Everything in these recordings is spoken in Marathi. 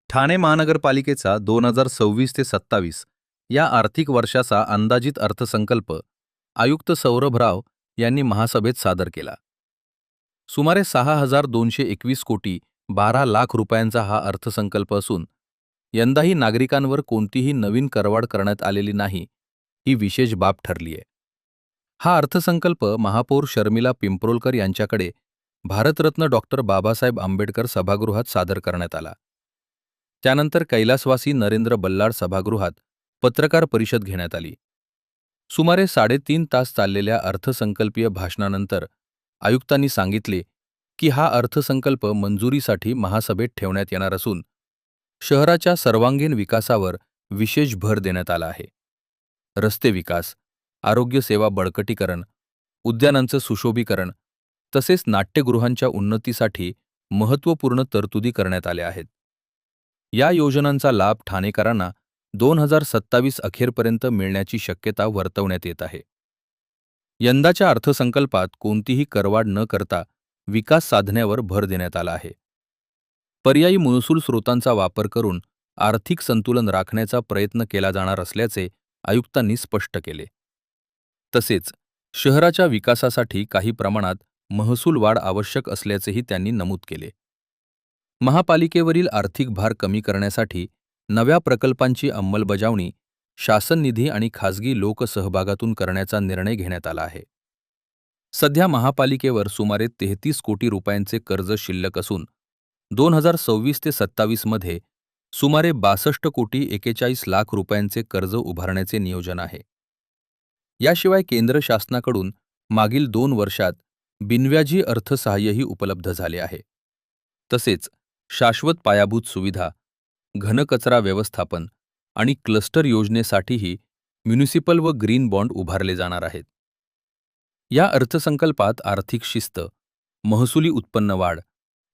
ठाणे महानगरपालिकेचा 2026 ते 27 या आर्थिक वर्षाचा अंदाजित अर्थसंकल्प आयुक्त सौरभ राव यांनी महासभेत सादर केला. सुमारे 6,221 कोटी 12 लाख रुपयांचा हा अर्थसंकल्प असून यंदाही नागरिकांवर कोणतीही नवीन करवाढ करण्यात आलेली नाही, ही विशेष बाब ठरली आहे. हा अर्थसंकल्प महापौर शर्मिला पिंपरोलकर यांच्याकडे भारतरत्न डॉक्टर बाबासाहेब आंबेडकर सभागृहात सादर करण्यात आला. त्यानंतर कैलासवासी नरेंद्र बल्लाळ सभागृहात पत्रकार परिषद घेण्यात आली. सुमारे 3.5 तास चाललेल्या अर्थसंकल्पीय भाषणानंतर आयुक्तांनी सांगितले की हा अर्थसंकल्प मंजुरीसाठी महासभेत ठेवण्यात येणार असून शहराच्या सर्वांगीण विकासावर विशेष भर देण्यात आला आहे. रस्ते विकास, आरोग्य सेवा बळकटीकरण, उद्यानांचं सुशोभीकरण तसेच नाट्यगृहांच्या उन्नतीसाठी महत्त्वपूर्ण तरतुदी करण्यात आल्या आहेत. या योजनांचा लाभ ठाणेकरांना 2027 अखेरपर्यंत मिळण्याची शक्यता वर्तवण्यात येत आहे. यंदाच्या अर्थसंकल्पात कोणतीही करवाढ न करता विकास साधण्यावर भर देण्यात आला आहे. पर्यायी महसूल स्रोतांचा वापर करून आर्थिक संतुलन राखण्याचा प्रयत्न केला जाणार असल्याचे आयुक्तांनी स्पष्ट केले. तसेच शहराच्या विकासासाठी काही प्रमाणात महसूल वाढ आवश्यक असल्याचेही त्यांनी नमूद केले. महापालिकेवरील आर्थिक भार कमी करण्यासाठी नव्या प्रकल्पांची अंमलबजावणी शासन निधी आणि खासगी लोकसहभागातून करण्याचा निर्णय घेण्यात आला आहे. सध्या महापालिकेवर सुमारे 33 कोटी रुपयांचे कर्ज शिल्लक असून 2026 ते 27 मध्ये सुमारे 62 कोटी 41 लाख रुपयांचे कर्ज उभारण्याचे नियोजन आहे. याशिवाय केंद्र शासनाकडून मागील 2 वर्षात बिनव्याजी अर्थसहाय्यही उपलब्ध झाले आहे. तसेच शाश्वत पायाभूत सुविधा, घनकचरा व्यवस्थापन आणि क्लस्टर योजनेसाठीही म्युनिसिपल व ग्रीन बॉन्ड उभारले जाणार आहेत. या अर्थसंकल्पात आर्थिक शिस्त, महसुली उत्पन्न वाढ,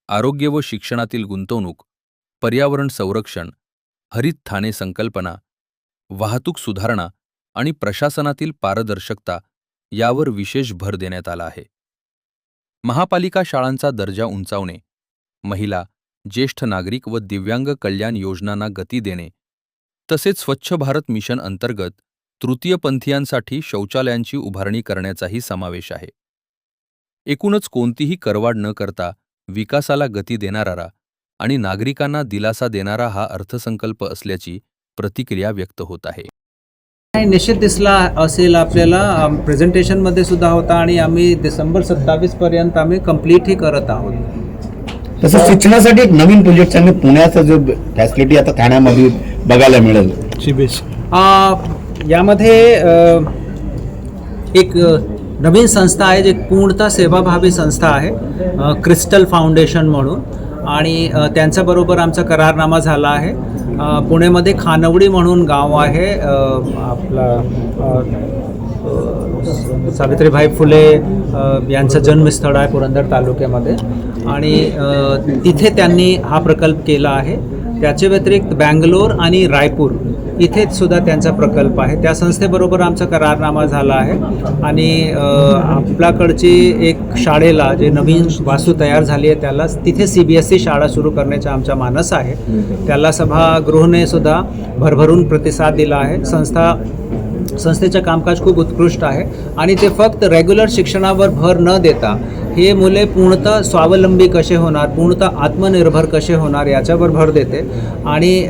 आरोग्य व शिक्षणातील गुंतवणूक, पर्यावरण संरक्षण, हरित ठाणे संकल्पना, वाहतूक सुधारणा आणि प्रशासनातील पारदर्शकता यावर विशेष भर देण्यात आला आहे. महापालिका शाळांचा दर्जा उंचावणे, महिला, ज्येष्ठ नागरिक व दिव्यांग कल्याण योजनांना गती देणे तसेच स्वच्छ भारत मिशन अंतर्गत तृतीयपंथीयांसाठी शौचालयांची उभारणी करण्याचाही समावेश आहे. एकूणच कोणतीही करवाढ न करता विकासाला गती देणारा आणि नागरिकांना दिलासा देणारा हा अर्थसंकल्प असल्याची प्रतिक्रिया व्यक्त होत आहे. निश्चित दिसला असेल आपल्याला, प्रेझेंटेशनमध्ये सुद्धा होता आणि आम्ही डिसेंबर 27 पर्यंत आम्ही कंप्लीटही करत आहोत. तसं शिक्षणासाठी एक नवीन प्रोजेक्ट आहे, पुण्याचा जो फॅसिलिटी आता ठाण्यामध्ये बघायला मिळेल. यामध्ये एक नवीन संस्था आहे, जी पूर्णतः सेवाभावी संस्था आहे, क्रिस्टल फाउंडेशन म्हणून, आणि त्यांच्याबरोबर आमचा करारनामा झाला आहे. पुण्यामध्ये खानवडी म्हणून गाव आहे, आपला सावित्रीबाई फुले यांचं जन्मस्थळ आहे पुरंदर तालुक्यामध्ये, आणि तिथे त्यांनी हा प्रकल्प केला आहे. त्याच्या व्यतिरिक्त बँगलोर आणि रायपूर इथे सुद्धा त्यांचा प्रकल्प आहे. त्या संस्थेबरोबर आमचा करारनामा झाला आहे. आणि आपल्याकडची एक शाळेला जे नवीन वास्तू तयार झाली आहे त्याला तिथे CBSE शाळा सुरू करण्याचा आमचा मानस आहे. त्याला सभागृहाने सुद्धा भरभरून प्रतिसाद दिला आहे. संस्थेचं कामकाज खूप उत्कृष्ट आहे आणि ते फक्त रेग्युलर शिक्षणावर भर न देता हे मुले पूर्णतः स्वावलंबी कसे होणार, पूर्णतः आत्मनिर्भर कसे होणार याच्यावर भर देते. आणि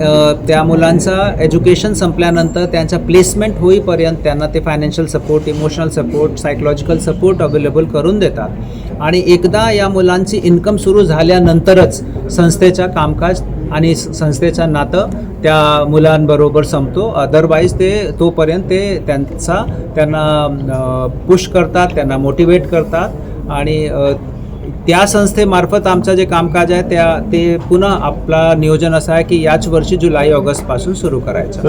त्या मुलांचा एज्युकेशन संपल्यानंतर त्यांचा प्लेसमेंट होईपर्यंत त्यांना ते financial support, emotional support, psychological support available करून देतात. आणि एकदा या मुलांची इन्कम सुरू झाल्यानंतरच संस्थेचा कामकाज आणि संस्थेचं नातं त्या मुलांबरोबर संपतो. अदरवाईज ते तोपर्यंत ते त्यांना पुश करतात, त्यांना मोटिवेट करतात. आणि त्या संस्थेमार्फत आमचं जे कामकाज आहे ते पुन्हा आपला नियोजन असं आहे की याच वर्षी जुलै ऑगस्टपासून सुरू करायचं.